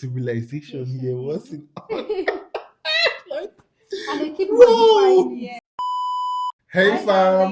civilization here wasn't on. And they keep modifying it. Hey Hi, fam,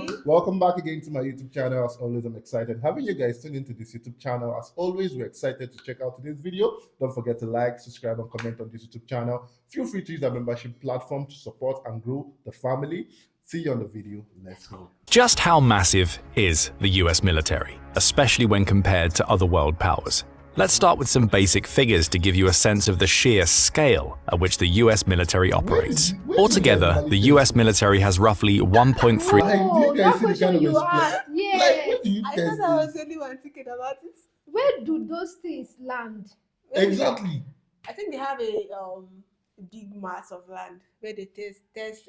family. welcome back again to my YouTube channel. As always, I'm excited having you guys tune into this YouTube channel. As always, we're excited to check out today's video. Don't forget to like, subscribe, and comment on this YouTube channel. Feel free to use our membership platform to support and grow the family. See you on the video. Let's go. Just how massive is the US military, especially when compared to other world powers? Let's start with some basic figures to give you a sense of the sheer scale at which the US military operates. Altogether, the US military has roughly 1.3. Oh, do you that guys see the question kind of you explain- asked. Like, Yes. what do you I guys thought I was do? the only one thinking about it. Where do those things land? Exactly. I think they have a big mass of land where they test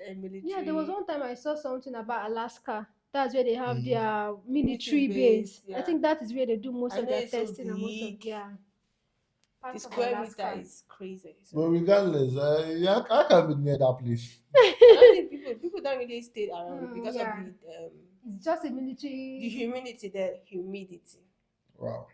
military. Yeah, there was one time I saw something about Alaska. That's where they have their Military military base. base, I yeah. think that is where they do most I of know their it's so testing and most of big. their The parts of square Alaska. meter is crazy. So But regardless, I can't be near that place. I don't think people don't really stay around because yeah. of the It's just a military. humidity. Wow.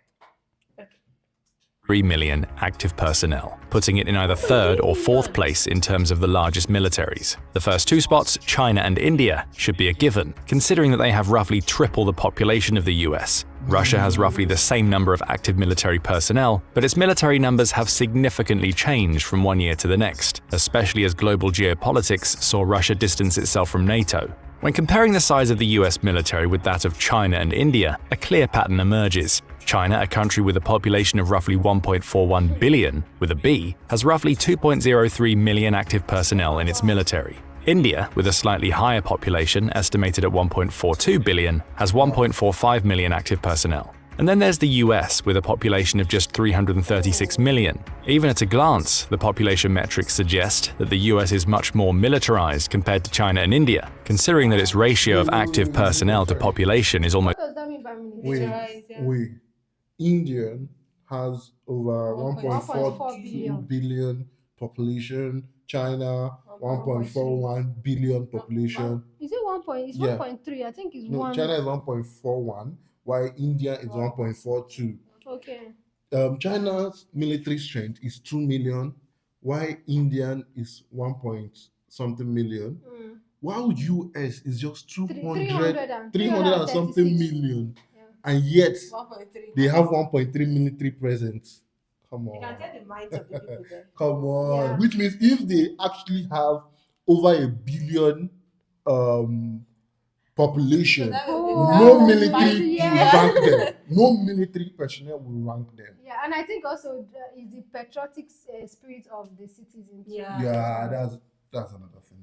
3 million active personnel, putting it in either third or fourth place in terms of the largest militaries. The first two spots, China and India, should be a given, considering that they have roughly triple the population of the US. Russia has roughly the same number of active military personnel, but its military numbers have significantly changed from one year to the next, especially as global geopolitics saw Russia distance itself from NATO. When comparing the size of the US military with that of China and India, a clear pattern emerges. China, a country with a population of roughly 1.41 billion, with a B, has roughly 2.03 million active personnel in its military. India, with a slightly higher population, estimated at 1.42 billion, has 1.45 million active personnel. And then there's the US, with a population of just 336 million. Even at a glance, the population metrics suggest that the US is much more militarized compared to China and India, considering that its ratio of active personnel to population is almost. What does that mean by military? Wait. India has over 1.4 1.42 billion population. China 1.41 billion population. Is it 1 point? It's Yeah. 1.3. I think it's No, 1. China is 1.41, while India is 1.42. Okay. China's military strength is 2 million, while Indian is 1 point something million. While US is just 300 and something million. And yet 1.3. they have 1.3 military presence. Come You can on. tell the minds of the people there. Come on. Yeah. Which means if they actually have over a billion population, So that no will be military Yeah. will rank them. No military personnel will rank them. Yeah, and I think also is the patriotic spirit of the citizens. Yeah. Yeah, that's another thing.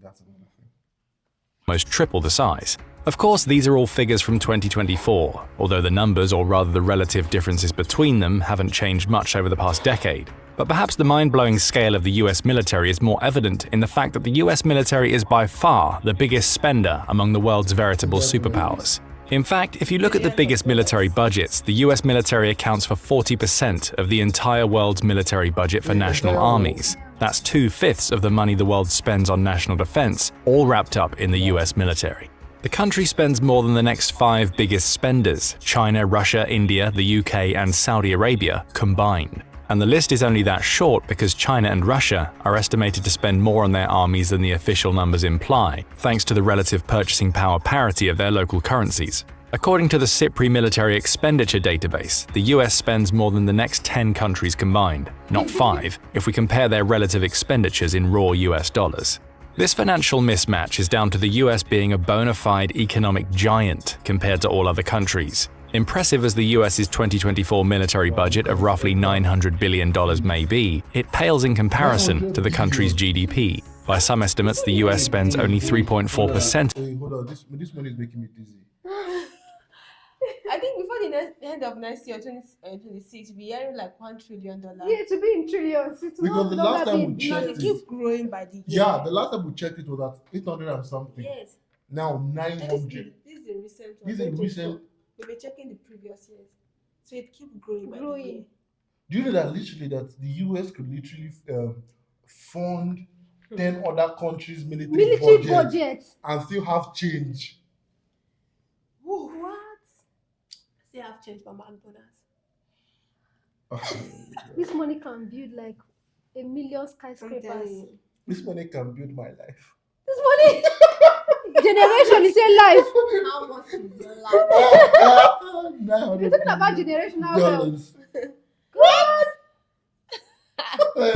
almost triple the size. Of course, these are all figures from 2024, although the numbers, or rather the relative differences between them, haven't changed much over the past decade. But perhaps the mind-blowing scale of the US military is more evident in the fact that the US military is by far the biggest spender among the world's veritable superpowers. In fact, if you look at the biggest military budgets, the US military accounts for 40% of the entire world's military budget for national armies. That's 2/5 of the money the world spends on national defense, all wrapped up in the US military. The country spends more than the next 5 biggest spenders, China, Russia, India, the UK, and Saudi Arabia combined. And the list is only that short because China and Russia are estimated to spend more on their armies than the official numbers imply, thanks to the relative purchasing power parity of their local currencies. According to the SIPRI military expenditure database, the US spends more than the next 10 countries combined, not 5, if we compare their relative expenditures in raw US dollars. This financial mismatch is down to the US being a bona fide economic giant compared to all other countries. Impressive as the US's 2024 military budget of roughly $900 billion may be, it pales in comparison to the country's GDP. By some estimates, the US spends only 3.4%. Hey, hold on, this money is making me dizzy. I think before the end of next year, 2026, we are like $1 trillion. Yeah, to be in trillions. It's Because the last time we No, checked they it, keep growing by the year. yeah, the last time we checked it was at 800 and something. Yes. Now This 900. is the recent one. This is recent. We were checking the previous years. So it keeps growing by the Growing. year. Do you know that literally that the US could literally fund 10 other countries' military budget and still have change? Woo. What? Still have changed for McDonald's. This money can build like 1 million I'm skyscrapers. telling you. This money can build my life. This money, generation is a life. How much is your life? You're talking about generational wealth. dollars. God.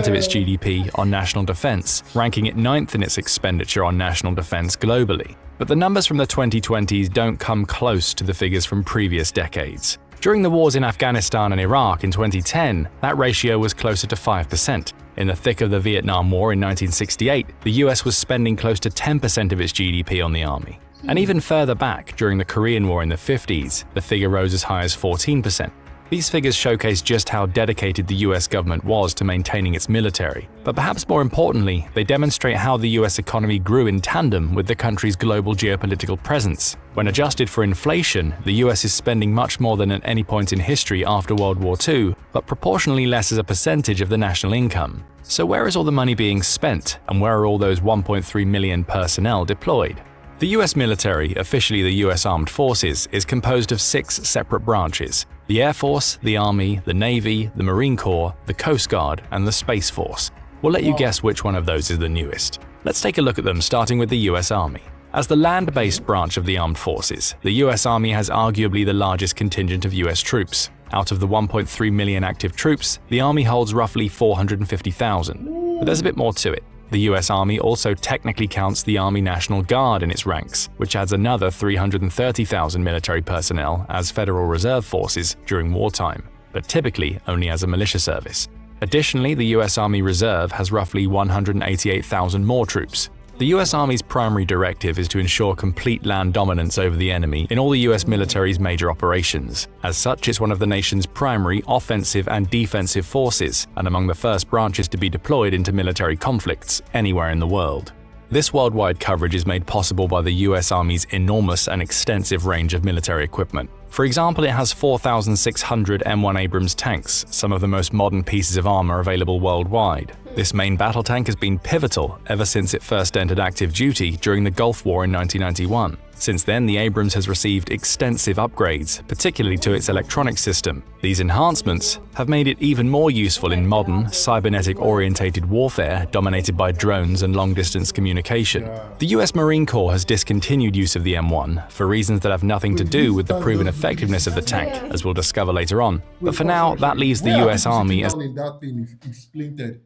of its GDP on national defense, ranking it 9th in its expenditure on national defense globally. But the numbers from the 2020s don't come close to the figures from previous decades. During the wars in Afghanistan and Iraq in 2010, that ratio was closer to 5%. In the thick of the Vietnam War in 1968, the US was spending close to 10% of its GDP on the army. And even further back, during the Korean War in the 50s, the figure rose as high as 14%. These figures showcase just how dedicated the US government was to maintaining its military. But perhaps more importantly, they demonstrate how the US economy grew in tandem with the country's global geopolitical presence. When adjusted for inflation, the US is spending much more than at any point in history after World War II, but proportionally less as a percentage of the national income. So where is all the money being spent, and where are all those 1.3 million personnel deployed? The US military, officially the US Armed Forces, is composed of 6 separate branches: the Air Force, the Army, the Navy, the Marine Corps, the Coast Guard, and the Space Force. We'll let you guess which one of those is the newest. Let's take a look at them, starting with the US Army. As the land-based branch of the armed forces, the US Army has arguably the largest contingent of US troops. Out of the 1.3 million active troops, the Army holds roughly 450,000. But there's a bit more to it. The US Army also technically counts the Army National Guard in its ranks, which adds another 330,000 military personnel as Federal Reserve forces during wartime, but typically only as a militia service. Additionally, the US Army Reserve has roughly 188,000 more troops. The US Army's primary directive is to ensure complete land dominance over the enemy in all the US military's major operations. As such, it's one of the nation's primary offensive and defensive forces, and among the first branches to be deployed into military conflicts anywhere in the world. This worldwide coverage is made possible by the US Army's enormous and extensive range of military equipment. For example, it has 4,600 M1 Abrams tanks, some of the most modern pieces of armor available worldwide. This main battle tank has been pivotal ever since it first entered active duty during the Gulf War in 1991. Since then, the Abrams has received extensive upgrades, particularly to its electronic system. These enhancements have made it even more useful in modern, cybernetic-orientated warfare dominated by drones and long-distance communication. The US Marine Corps has discontinued use of the M1 for reasons that have nothing to do with the proven effectiveness of the tank, as we'll discover later on. But for now, that leaves the US Army as that thing is splintered.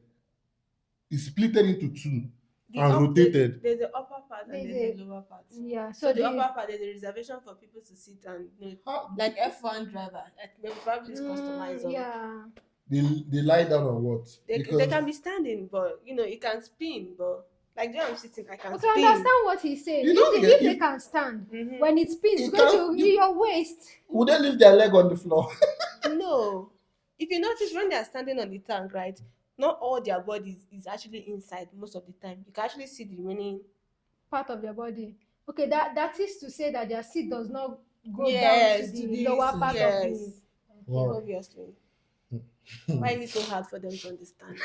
It's splitted into 2 The and rotated. There's the upper part and There's there's the lower part. Yeah, So the upper part, there's a reservation for people to sit and, like F1 driver, maybe probably to customize. Yeah. They lie down on what? They can be standing, but it can spin. But like when I'm sitting, I can Okay, spin. I understand what he's saying. You know, If they can stand, when it spins, it's going to your waist. Would they leave their leg on the floor? No. If you notice, when they are standing on the tank, right, not all their bodies is actually inside most of the time. You can actually see the remaining Part of their body. Okay, that is to say that their seat does not go down yes, to the lower part of the. Wow. Obviously. Why is it so hard for them to understand?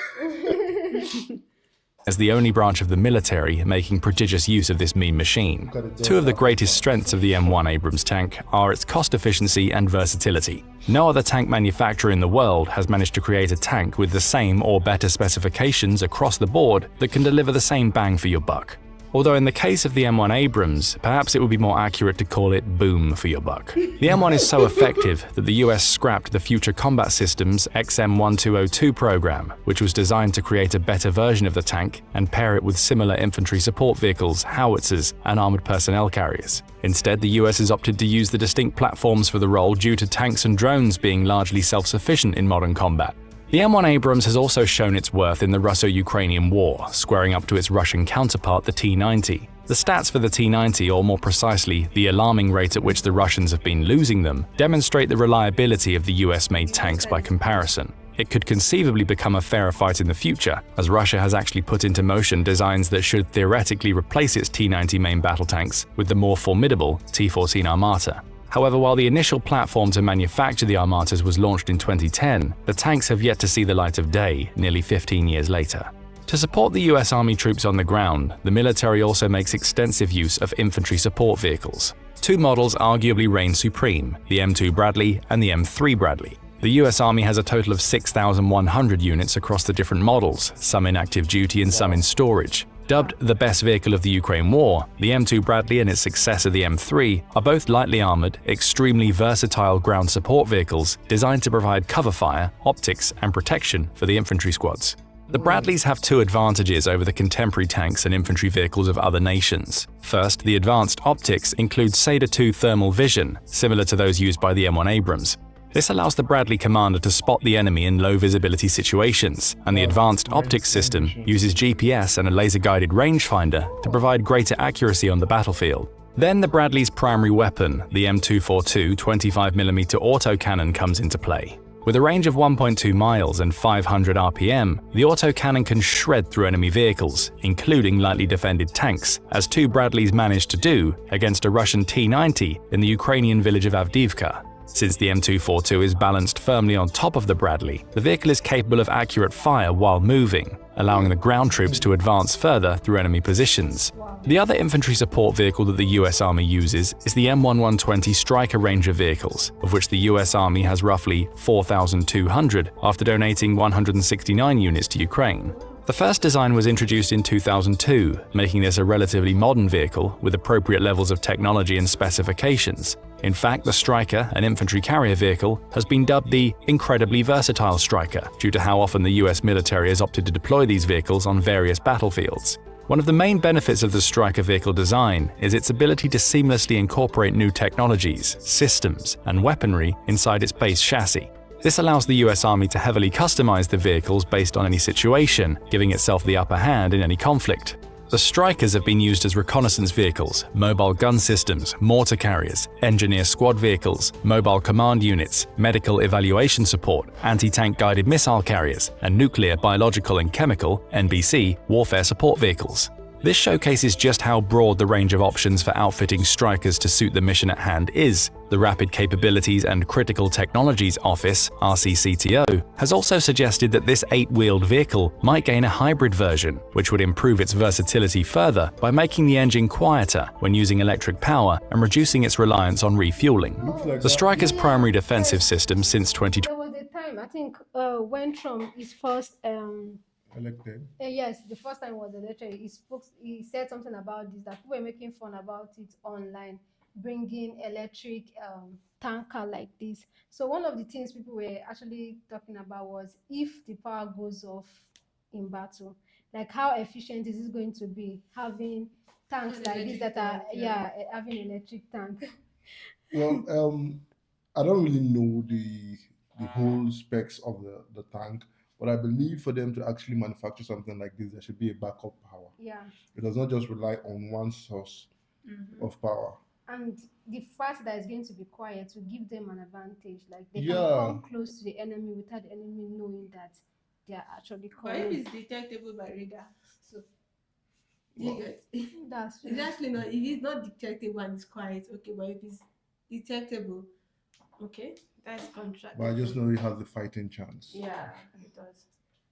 as the only branch of the military making prodigious use of this mean machine. 2 of the greatest strengths of the M1 Abrams tank are its cost efficiency and versatility. No other tank manufacturer in the world has managed to create a tank with the same or better specifications across the board that can deliver the same bang for your buck. Although in the case of the M1 Abrams, perhaps it would be more accurate to call it boom for your buck. The M1 is so effective that the US scrapped the Future Combat Systems XM1202 program, which was designed to create a better version of the tank and pair it with similar infantry support vehicles, howitzers, and armored personnel carriers. Instead, the US has opted to use the distinct platforms for the role due to tanks and drones being largely self-sufficient in modern combat. The M1 Abrams has also shown its worth in the Russo-Ukrainian war, squaring up to its Russian counterpart, the T-90. The stats for the T-90, or more precisely, the alarming rate at which the Russians have been losing them, demonstrate the reliability of the US-made tanks by comparison. It could conceivably become a fairer fight in the future, as Russia has actually put into motion designs that should theoretically replace its T-90 main battle tanks with the more formidable T-14 Armata. However, while the initial platform to manufacture the Armatas was launched in 2010, the tanks have yet to see the light of day nearly 15 years later. To support the US Army troops on the ground, the military also makes extensive use of infantry support vehicles. 2 models arguably reign supreme, the M2 Bradley and the M3 Bradley. The US Army has a total of 6,100 units across the different models, some in active duty and some in storage. Dubbed the best vehicle of the Ukraine war, the M2 Bradley and its successor the M3 are both lightly armored, extremely versatile ground support vehicles designed to provide cover fire, optics, and protection for the infantry squads. The Bradleys have two advantages over the contemporary tanks and infantry vehicles of other nations. First, the advanced optics include SADA-2 thermal vision, similar to those used by the M1 Abrams. This allows the Bradley commander to spot the enemy in low-visibility situations, and the advanced optics system uses GPS and a laser-guided rangefinder to provide greater accuracy on the battlefield. Then the Bradley's primary weapon, the M242 25mm autocannon, comes into play. With a range of 1.2 miles and 500 RPM, the autocannon can shred through enemy vehicles, including lightly defended tanks, as two Bradleys managed to do against a Russian T-90 in the Ukrainian village of Avdiivka. Since the M242 is balanced firmly on top of the Bradley, the vehicle is capable of accurate fire while moving, allowing the ground troops to advance further through enemy positions. The other infantry support vehicle that the US Army uses is the M1120 Striker range of vehicles, of which the US Army has roughly 4,200 after donating 169 units to Ukraine. The first design was introduced in 2002, making this a relatively modern vehicle with appropriate levels of technology and specifications. In fact, the Striker, an infantry carrier vehicle, has been dubbed the incredibly versatile Striker due to how often the US military has opted to deploy these vehicles on various battlefields. One of the main benefits of the Striker vehicle design is its ability to seamlessly incorporate new technologies, systems, and weaponry inside its base chassis. This allows the US Army to heavily customize the vehicles based on any situation, giving itself the upper hand in any conflict. The Strikers have been used as reconnaissance vehicles, mobile gun systems, mortar carriers, engineer squad vehicles, mobile command units, medical evaluation support, anti-tank guided missile carriers, and nuclear, biological, and chemical (NBC) warfare support vehicles. This showcases just how broad the range of options for outfitting Strikers to suit the mission at hand is. The Rapid Capabilities and Critical Technologies Office (RCCTO) has also suggested that this 8-wheeled vehicle might gain a hybrid version, which would improve its versatility further by making the engine quieter when using electric power and reducing its reliance on refueling. The Striker's primary defensive system since 2020. There was a time, I think, when Trump is first Elected. yes, the first time was elected. He said something about this, that people were making fun about it online, bringing electric tanker like this. So one of the things people were actually talking about was, if the power goes off in battle, like how efficient is it going to be having tanks like this that are having electric tank? Well, I don't really know the whole specs of the tank, but I believe for them to actually manufacture something like this, there should be a backup power. Yeah. It does not just rely on one source of power. And the fact that it's going to be quiet will give them an advantage. Like they Yeah. can come close to the enemy without the enemy knowing that they are actually But if coming. it's detectable by radar, so Well, you get That's it's actually not. If it's not detectable and it's quiet, okay. But if it's detectable, okay, that's contract. But I just know it has the fighting chance. Yeah, it does.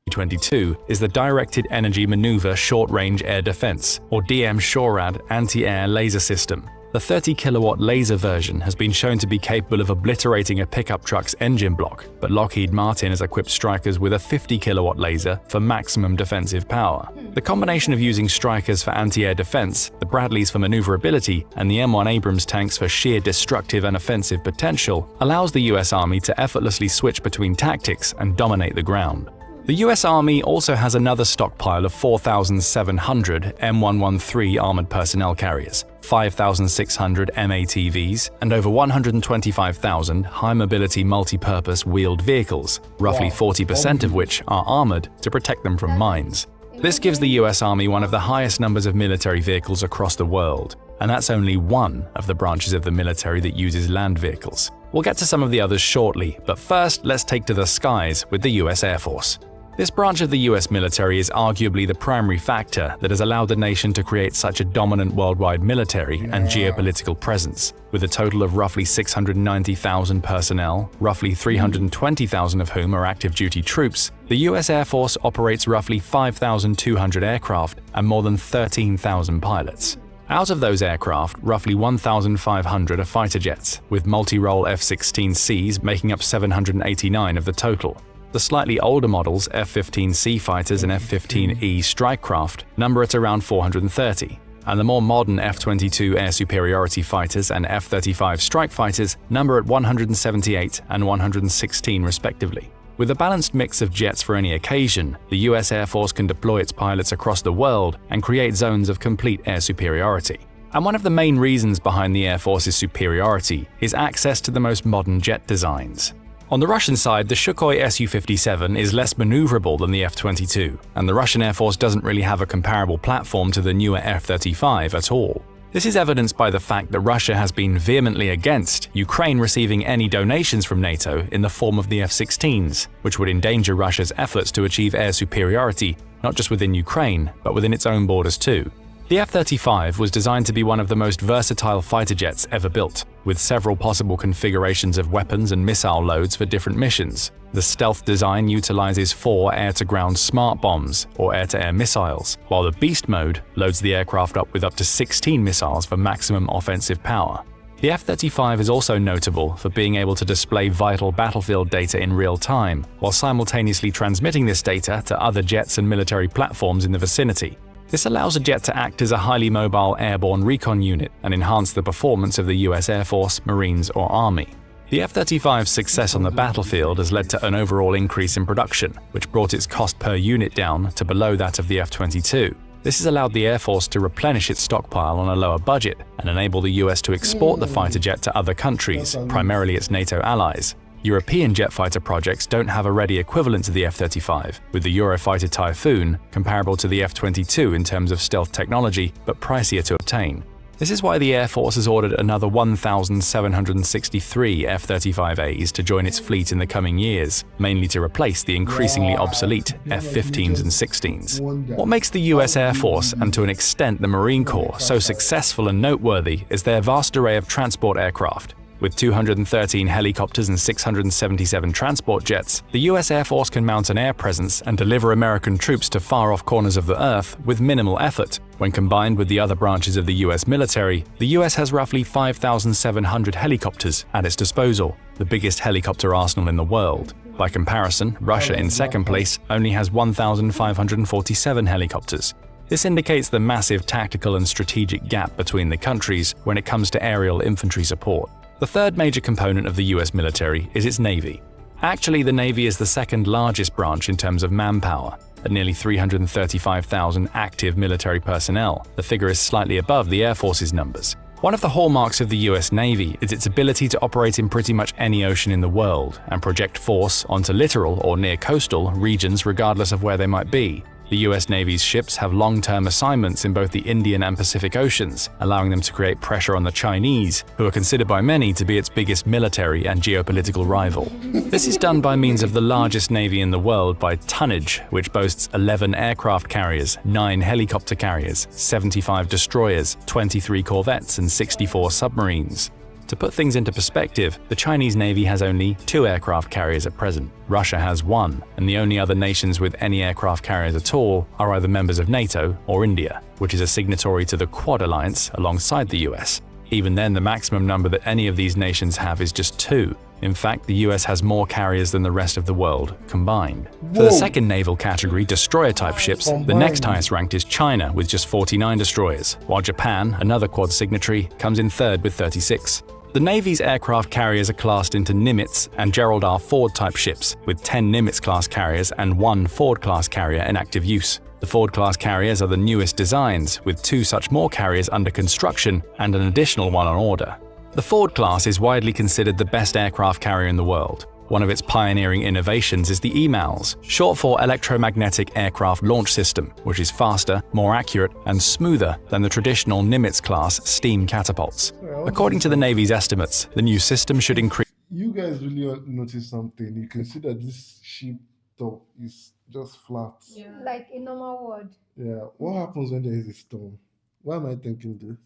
2022 is the Directed Energy Maneuver Short-Range Air Defense, or DM-SHORAD anti-air laser system. The 30-kilowatt laser version has been shown to be capable of obliterating a pickup truck's engine block, but Lockheed Martin has equipped Strikers with a 50-kilowatt laser for maximum defensive power. The combination of using Strikers for anti-air defense, the Bradleys for maneuverability, and the M1 Abrams tanks for sheer destructive and offensive potential allows the US Army to effortlessly switch between tactics and dominate the ground. The US Army also has another stockpile of 4,700 M113 armored personnel carriers, 5,600 MATVs, and over 125,000 high-mobility multi-purpose wheeled vehicles, roughly 40% of which are armored to protect them from mines. This gives the US Army one of the highest numbers of military vehicles across the world, and that's only one of the branches of the military that uses land vehicles. We'll get to some of the others shortly, but first let's take to the skies with the US Air Force. This branch of the US military is arguably the primary factor that has allowed the nation to create such a dominant worldwide military and geopolitical presence. With a total of roughly 690,000 personnel, roughly 320,000 of whom are active duty troops, the US Air Force operates roughly 5,200 aircraft and more than 13,000 pilots. Out of those aircraft, roughly 1,500 are fighter jets, with multi-role F-16Cs making up 789 of the total. The slightly older models, F-15C fighters and F-15E strike craft, number at around 430, and the more modern F-22 air superiority fighters and F-35 strike fighters number at 178 and 116 respectively. With a balanced mix of jets for any occasion, the US Air Force can deploy its pilots across the world and create zones of complete air superiority. And one of the main reasons behind the Air Force's superiority is access to the most modern jet designs. On the Russian side, the Sukhoi Su-57 is less maneuverable than the F-22, and the Russian Air Force doesn't really have a comparable platform to the newer F-35 at all. This is evidenced by the fact that Russia has been vehemently against Ukraine receiving any donations from NATO in the form of the F-16s, which would endanger Russia's efforts to achieve air superiority, not just within Ukraine, but within its own borders too. The F-35 was designed to be one of the most versatile fighter jets ever built, with several possible configurations of weapons and missile loads for different missions. The stealth design utilizes 4 air-to-ground smart bombs, or air-to-air missiles, while the beast mode loads the aircraft up with up to 16 missiles for maximum offensive power. The F-35 is also notable for being able to display vital battlefield data in real time, while simultaneously transmitting this data to other jets and military platforms in the vicinity. This allows a jet to act as a highly mobile airborne recon unit and enhance the performance of the US Air Force, Marines, or Army. The F-35's success on the battlefield has led to an overall increase in production, which brought its cost per unit down to below that of the F-22. This has allowed the Air Force to replenish its stockpile on a lower budget and enable the US to export the fighter jet to other countries, primarily its NATO allies. European jet fighter projects don't have a ready equivalent to the F-35, with the Eurofighter Typhoon comparable to the F-22 in terms of stealth technology, but pricier to obtain. This is why the Air Force has ordered another 1,763 F-35As to join its fleet in the coming years, mainly to replace the increasingly obsolete F-15s and 16s. What makes the US Air Force, and to an extent the Marine Corps, so successful and noteworthy is their vast array of transport aircraft. With 213 helicopters and 677 transport jets, the US Air Force can mount an air presence and deliver American troops to far-off corners of the Earth with minimal effort. When combined with the other branches of the US military, the US has roughly 5,700 helicopters at its disposal, the biggest helicopter arsenal in the world. By comparison, Russia, in second place, only has 1,547 helicopters. This indicates the massive tactical and strategic gap between the countries when it comes to aerial infantry support. The third major component of the US military is its Navy. Actually, the Navy is the second largest branch in terms of manpower. At nearly 335,000 active military personnel, the figure is slightly above the Air Force's numbers. One of the hallmarks of the US Navy is its ability to operate in pretty much any ocean in the world and project force onto littoral or near coastal regions regardless of where they might be. The US Navy's ships have long-term assignments in both the Indian and Pacific Oceans, allowing them to create pressure on the Chinese, who are considered by many to be its biggest military and geopolitical rival. This is done by means of the largest navy in the world by tonnage, which boasts 11 aircraft carriers, 9 helicopter carriers, 75 destroyers, 23 corvettes, and 64 submarines. To put things into perspective, the Chinese Navy has only 2 aircraft carriers at present. Russia has 1, and the only other nations with any aircraft carriers at all are either members of NATO or India, which is a signatory to the Quad Alliance alongside the US. Even then, the maximum number that any of these nations have is just 2. In fact, the US has more carriers than the rest of the world combined. For the second naval category, destroyer-type ships, the next highest ranked is China with just 49 destroyers, while Japan, another Quad signatory, comes in third with 36. The Navy's aircraft carriers are classed into Nimitz and Gerald R. Ford-type ships, with 10 Nimitz-class carriers and 1 Ford-class carrier in active use. The Ford-class carriers are the newest designs, with 2 such more carriers under construction and an additional one on order. The Ford class is widely considered the best aircraft carrier in the world. One of its pioneering innovations is the EMALS, short for Electromagnetic Aircraft Launch System, which is faster, more accurate, and smoother than the traditional Nimitz-class steam catapults. According to the Navy's estimates, the new system should increase. You guys really notice something. You can see that this ship top is just flat. Yeah. Like a normal word. Yeah. What happens when there is a storm? Why am I thinking this?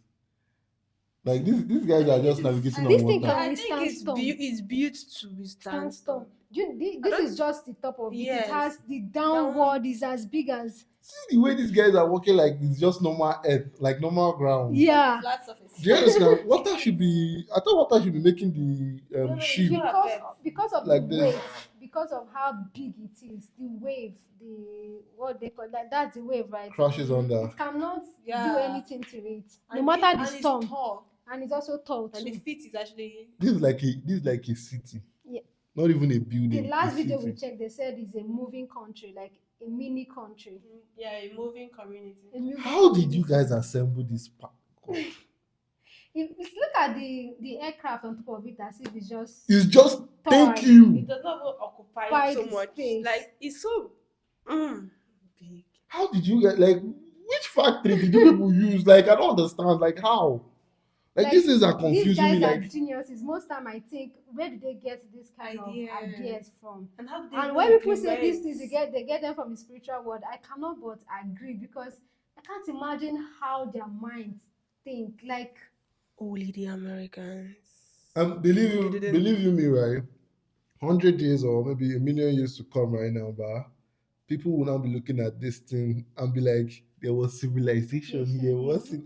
Like these guys are just navigating on This thing water. can I withstand think storm. it's built to withstand Stand storm. This is just the top of it. Yes. It has the downward is as big as See the way these guys are walking, like it's just normal earth, like normal ground. yeah. Flat surface. Do you understand? Water should be. I thought water should be making the No, ship it's not. Because of like the this. wave, because of how big it is, the wave, the what they call that's the wave, right? crashes under. It cannot do Yeah. anything to it, no And matter it- the and it's storm, tall. and it's also tall And the too. feet is actually This is like a city. Yeah. Not even a building. The last a video we city. checked, they said it's a moving country, like a mini country. a moving community. A moving How did you community. guys assemble this pack? If look at the aircraft on top of it, as if it's just It's just thank Toy. you. It does not even occupy Quite so the much. space. Like it's so big. How did you get like which factory did you people use? Like I don't understand. Like how? Like this is these confusing guys me. are Like geniuses. Most time I think, where did they get this kind of Ideas. ideas from? And how do they And even when people say these implement? things, they get them from the spiritual world. I cannot but agree, because I can't imagine how their minds think. Like Only the Americans. believe you me, right? 100 years or maybe a million years to come right now, but people will now be looking at this thing and be like, there was civilization here. What's it?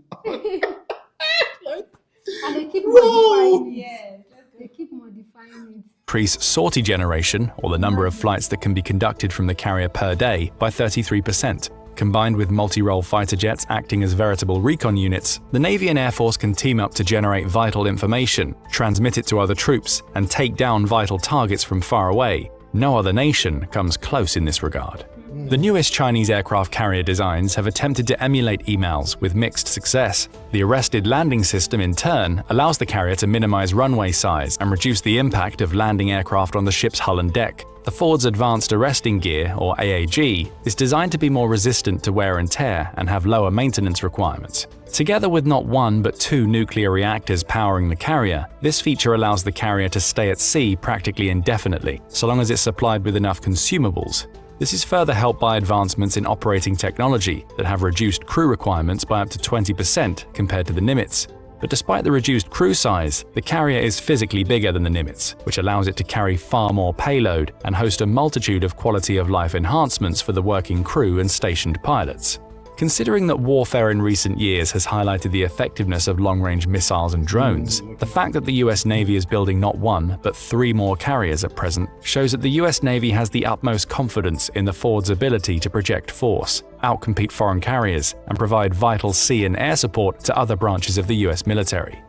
and they keep No. modifying it. Yes. They keep modifying it. Increase sortie generation, or the number of flights that can be conducted from the carrier per day, by 33%. Combined with multi-role fighter jets acting as veritable recon units, the Navy and Air Force can team up to generate vital information, transmit it to other troops, and take down vital targets from far away. No other nation comes close in this regard. The newest Chinese aircraft carrier designs have attempted to emulate emails with mixed success. The arrested landing system, in turn, allows the carrier to minimize runway size and reduce the impact of landing aircraft on the ship's hull and deck. The Ford's Advanced Arresting Gear, or AAG, is designed to be more resistant to wear and tear and have lower maintenance requirements. Together with not one but two nuclear reactors powering the carrier, this feature allows the carrier to stay at sea practically indefinitely, so long as it's supplied with enough consumables. This is further helped by advancements in operating technology that have reduced crew requirements by up to 20% compared to the Nimitz. But despite the reduced crew size, the carrier is physically bigger than the Nimitz, which allows it to carry far more payload and host a multitude of quality of life enhancements for the working crew and stationed pilots. Considering that warfare in recent years has highlighted the effectiveness of long-range missiles and drones, the fact that the US Navy is building not one, but three more carriers at present shows that the US Navy has the utmost confidence in the Ford's ability to project force, outcompete foreign carriers, and provide vital sea and air support to other branches of the US military.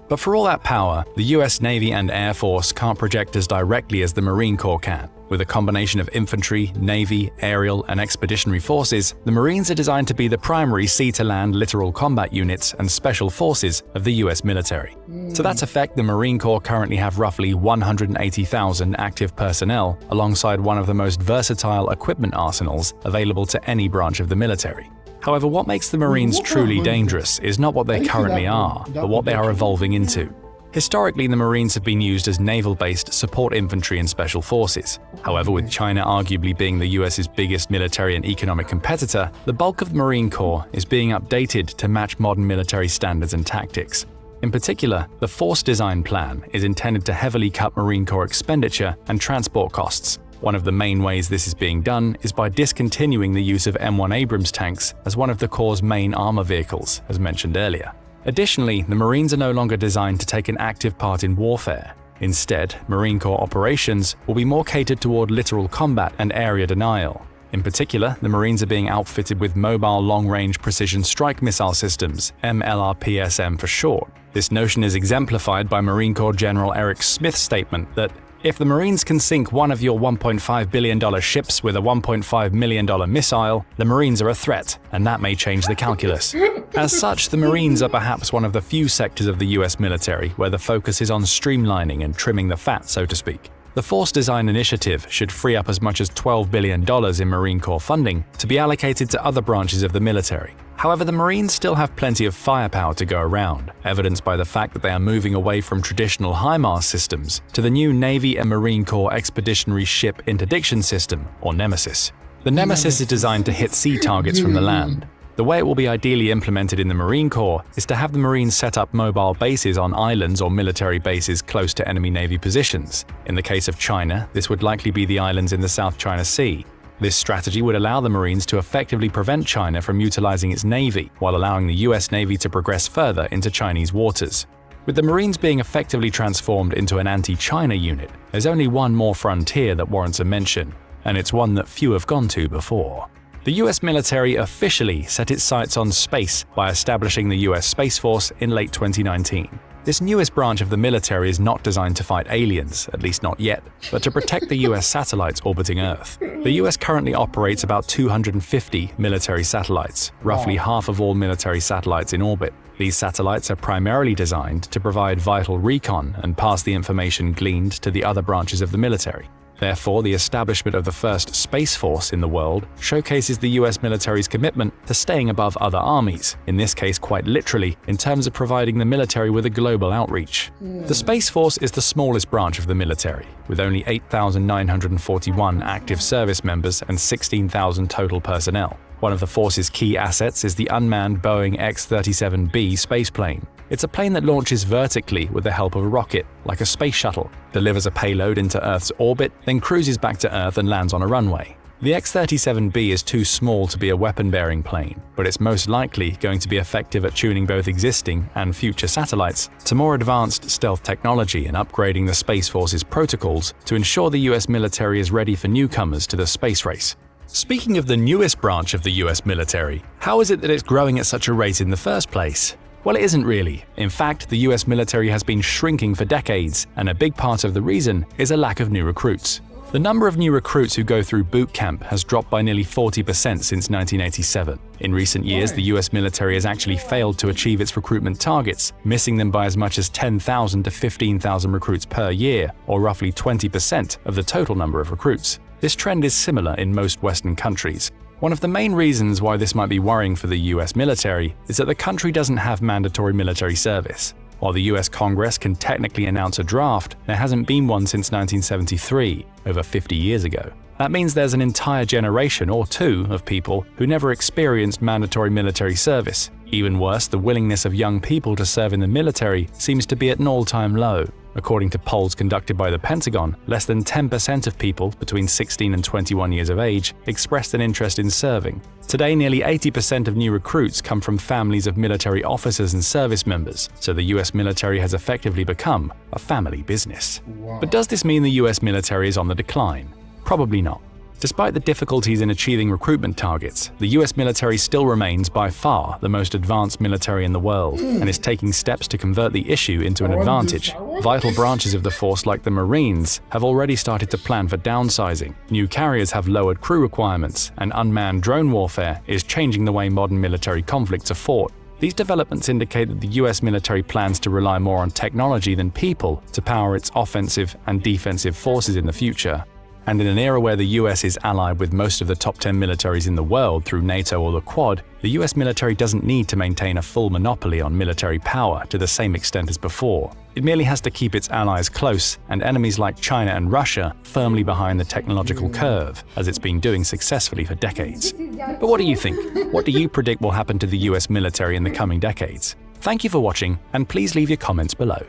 But for all that power, the US Navy and Air Force can't project as directly as the Marine Corps can. With a combination of infantry, navy, aerial, and expeditionary forces, the Marines are designed to be the primary sea-to-land littoral combat units and special forces of the US military. To that effect, the Marine Corps currently have roughly 180,000 active personnel, alongside one of the most versatile equipment arsenals available to any branch of the military. However, what makes the Marines truly dangerous is not what they currently are, but what they are evolving into. Historically, the Marines have been used as naval-based support infantry and special forces. However, with China arguably being the US's biggest military and economic competitor, the bulk of the Marine Corps is being updated to match modern military standards and tactics. In particular, the Force Design Plan is intended to heavily cut Marine Corps expenditure and transport costs. One of the main ways this is being done is by discontinuing the use of M1 Abrams tanks as one of the Corps' main armor vehicles, as mentioned earlier. Additionally, the Marines are no longer designed to take an active part in warfare. Instead, Marine Corps operations will be more catered toward littoral combat and area denial. In particular, the Marines are being outfitted with Mobile Long-Range Precision Strike Missile Systems, MLRPSM for short. This notion is exemplified by Marine Corps General Eric Smith's statement that if the Marines can sink one of your $1.5 billion ships with a $1.5 million missile, the Marines are a threat, and that may change the calculus. As such, the Marines are perhaps one of the few sectors of the US military where the focus is on streamlining and trimming the fat, so to speak. The Force Design Initiative should free up as much as $12 billion in Marine Corps funding to be allocated to other branches of the military. However, the Marines still have plenty of firepower to go around, evidenced by the fact that they are moving away from traditional HIMARS systems to the new Navy and Marine Corps Expeditionary Ship Interdiction System, or Nemesis. The Nemesis is designed to hit sea targets from the land. The way it will be ideally implemented in the Marine Corps is to have the Marines set up mobile bases on islands or military bases close to enemy Navy positions. In the case of China, this would likely be the islands in the South China Sea. This strategy would allow the Marines to effectively prevent China from utilizing its Navy, while allowing the US Navy to progress further into Chinese waters. With the Marines being effectively transformed into an anti-China unit, there's only one more frontier that warrants a mention, and it's one that few have gone to before. The US military officially set its sights on space by establishing the US Space Force in late 2019. This newest branch of the military is not designed to fight aliens, at least not yet, but to protect the US satellites orbiting Earth. The US currently operates about 250 military satellites, roughly half of all military satellites in orbit. These satellites are primarily designed to provide vital recon and pass the information gleaned to the other branches of the military. Therefore, the establishment of the first Space Force in the world showcases the US military's commitment to staying above other armies, in this case quite literally, in terms of providing the military with a global outreach. The Space Force is the smallest branch of the military, with only 8,941 active service members and 16,000 total personnel. One of the force's key assets is the unmanned Boeing X-37B spaceplane. It's a plane that launches vertically with the help of a rocket, like a space shuttle, delivers a payload into Earth's orbit, then cruises back to Earth and lands on a runway. The X-37B is too small to be a weapon-bearing plane, but it's most likely going to be effective at tuning both existing and future satellites to more advanced stealth technology and upgrading the Space Force's protocols to ensure the US military is ready for newcomers to the space race. Speaking of the newest branch of the US military, how is it that it's growing at such a rate in the first place? Well, it isn't really. In fact, the US military has been shrinking for decades, and a big part of the reason is a lack of new recruits. The number of new recruits who go through boot camp has dropped by nearly 40% since 1987. In recent years, the US military has actually failed to achieve its recruitment targets, missing them by as much as 10,000 to 15,000 recruits per year, or roughly 20% of the total number of recruits. This trend is similar in most Western countries. One of the main reasons why this might be worrying for the US military is that the country doesn't have mandatory military service. While the US Congress can technically announce a draft, there hasn't been one since 1973, over 50 years ago. That means there's an entire generation or two of people who never experienced mandatory military service. Even worse, the willingness of young people to serve in the military seems to be at an all-time low. According to polls conducted by the Pentagon, less than 10% of people between 16 and 21 years of age expressed an interest in serving. Today, nearly 80% of new recruits come from families of military officers and service members, so the US military has effectively become a family business. Wow. But does this mean the US military is on the decline? Probably not. Despite the difficulties in achieving recruitment targets, the US military still remains by far the most advanced military in the world and is taking steps to convert the issue into an advantage. Vital branches of the force like the Marines have already started to plan for downsizing. New carriers have lowered crew requirements, and unmanned drone warfare is changing the way modern military conflicts are fought. These developments indicate that the US military plans to rely more on technology than people to power its offensive and defensive forces in the future. And in an era where the US is allied with most of the top 10 militaries in the world through NATO or the Quad, the US military doesn't need to maintain a full monopoly on military power to the same extent as before. It merely has to keep its allies close and enemies like China and Russia firmly behind the technological curve, as it's been doing successfully for decades. But what do you think? What do you predict will happen to the US military in the coming decades? Thank you for watching, and please leave your comments below.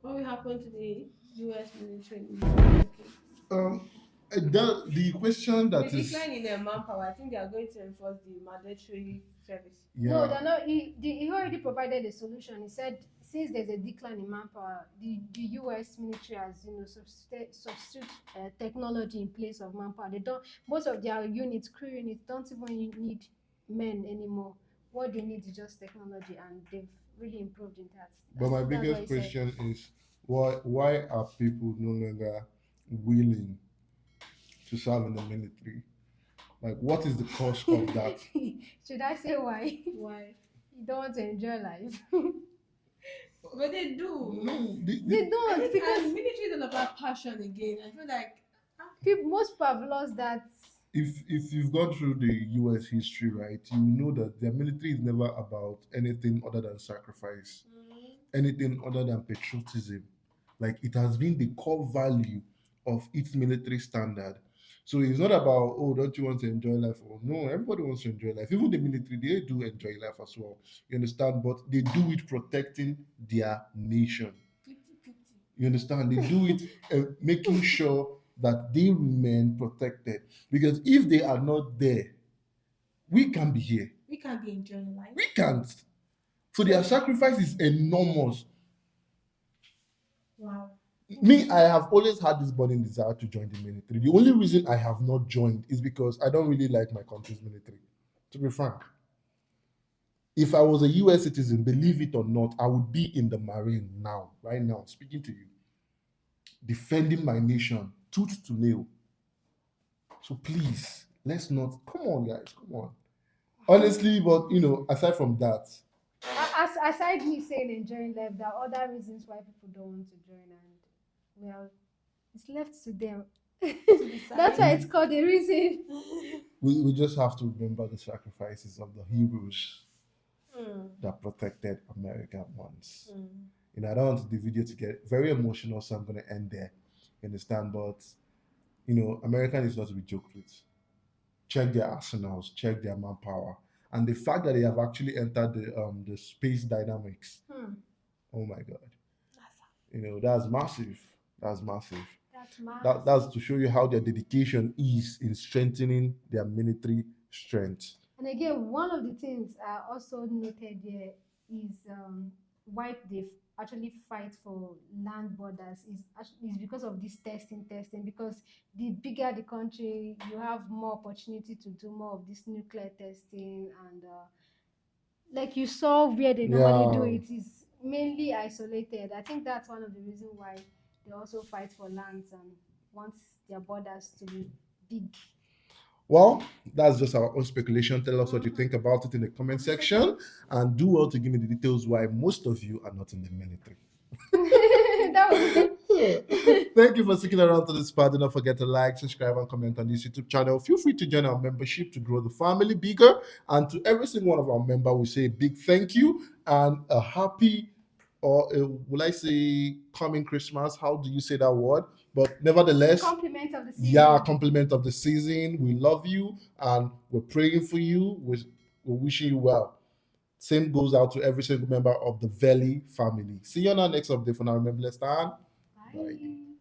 What will happen to the US military? The question The that is, decline in their manpower, I think they are going to enforce the mandatory service. No, yeah, they're not. He already provided a solution. He said since there's a decline in manpower, the US military has substitute technology in place of manpower. They don't. Most of their units, crew units, don't even need men anymore. What they need is just technology, and they've really improved in that. but my That's what biggest he said. question is why are people no longer willing to serve in the military? Like, what is the cause of that? Should I say why? Why? You don't want to enjoy life. But they do. No, They don't, Because because military is all about passion again. I feel like most people have lost that. if you've gone through the US history, right, you know that the military is never about anything other than sacrifice, anything other than patriotism. Like, it has been the core value of its military standard. So it's not about, oh, don't you want to enjoy life? Or no, everybody wants to enjoy life. Even the military, they do enjoy life as well. You understand? But they do it protecting their nation. 50-50. You understand? They do it making sure that they remain protected. Because if they are not there, we can't be here. We can't be enjoying life. We can't. So their sacrifice is enormous. Wow. Me, I have always had this burning desire to join the military. The only reason I have not joined is because I don't really like my country's military. To be frank, if I was a US citizen, believe it or not, I would be in the Marine now, right now, speaking to you, defending my nation tooth to nail. So please, let's not. Come on, guys, come on. Honestly, but aside from that, Aside me saying enjoying life, there are other reasons why people don't want to join, and well, it's left to them. That's why it's called a reason. we just have to remember the sacrifices of the heroes Mm. that protected America once. Mm. I don't want the video to get very emotional, so I'm going to end there. You understand? But, American is not to be joked with. Check their arsenals, check their manpower. And the fact that they have actually entered the space dynamics, oh my God. That's massive. That's massive. That's massive. That's to show you how their dedication is in strengthening their military strength. And again, one of the things I also noted here is why they actually fight for land borders is because of this testing. Because the bigger the country, you have more opportunity to do more of this nuclear testing, and like you saw where they normally do it is mainly isolated. I think that's one of the reasons why they also fight for lands and want their borders to be big. Well, that's just our own speculation. Tell us what you think about it in the comment section, and do well to give me the details why most of you are not in the military. That was Thank you for sticking around to this part. Do not forget to like, subscribe, and comment on this YouTube channel. Feel free to join our membership to grow the family bigger. And to every single one of our members, we say a big thank you and a happy, or will I say coming Christmas? How do you say that word? But nevertheless, compliment of the season. yeah, compliment of the season. We love you and we're praying for you. We're wishing you well. Same goes out to every single member of the Valley family. See you on our next update. For now, remember, let's stand. Bye.